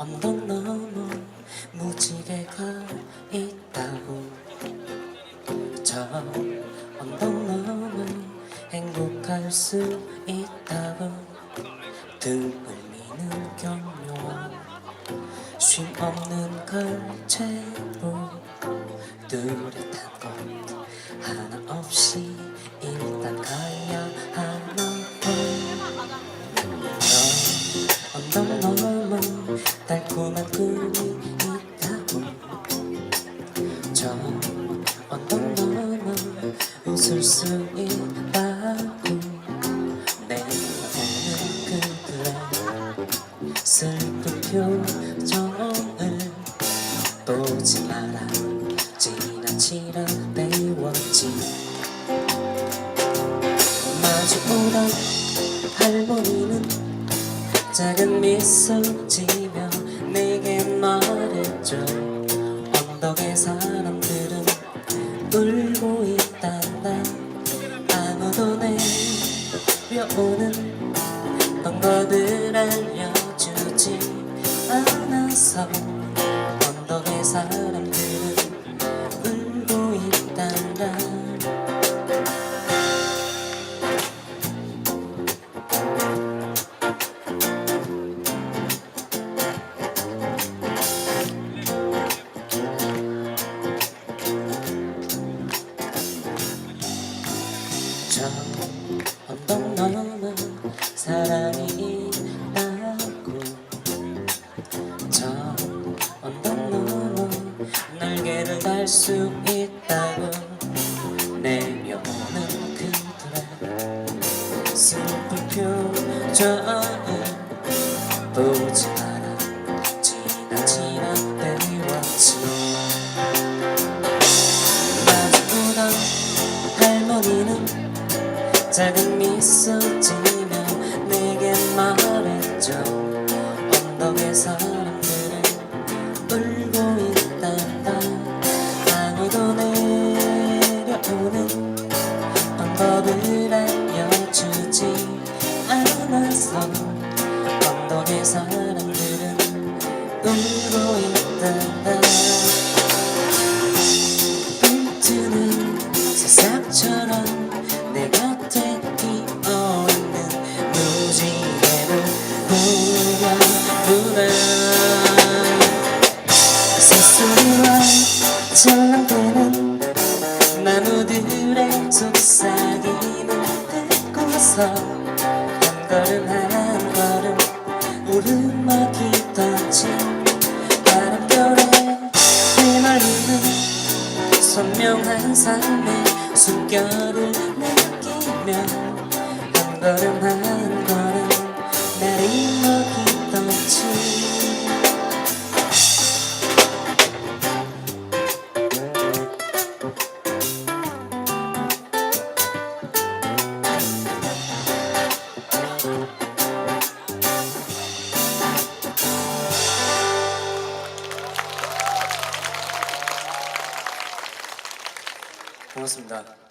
언덕 너머 무지개가 있다고. 저 언덕 너머 행복할 수 있다고. 등을 미는 경로와 쉼없는 걸체로 뚜렷한 것 하나 없이 일단 가야 하나. 언덕 너머 달콤한 꿈이 있다고. 저 언덕 너머 웃을 수 있다고. 내가 보는 그들의 슬픈 표정을 보지 마라. 지나치려 배웠지. 마주오던 할머니는 작은 미소 지며 내게 말했죠. 언덕의 사람들은 울고 있단다. 아무도 내려오는 방법을 알려주지 않아서 언덕의 사람들은 울고 있단다. 저 언덕 너머 사랑이 있다고. 저 언덕 너머 날개를 달 수 있다고. 내려오는 그들의 슬픈 표정을 보지 마라. 지나치라 배웠지. 마주보던 할머니는 작은 미소 지며 내게 말했죠. 언덕의 사람들은 울고 있단다. 아무도 내려오는 방법을 알려주지 않아서 언덕의 사람들은 울고 있단다. 불트는 새싹처럼 내 곁에 피어있는 무지개를 보려구나. 새소리와 찰랑대는 나무들의 속삭임을 듣고서 한 걸음 한 걸음 오르막이던지 바람결에 휘날리는 선명한 삶의 숨결을 느끼며 한 걸음 한 걸음 내리막이던지. 고맙습니다.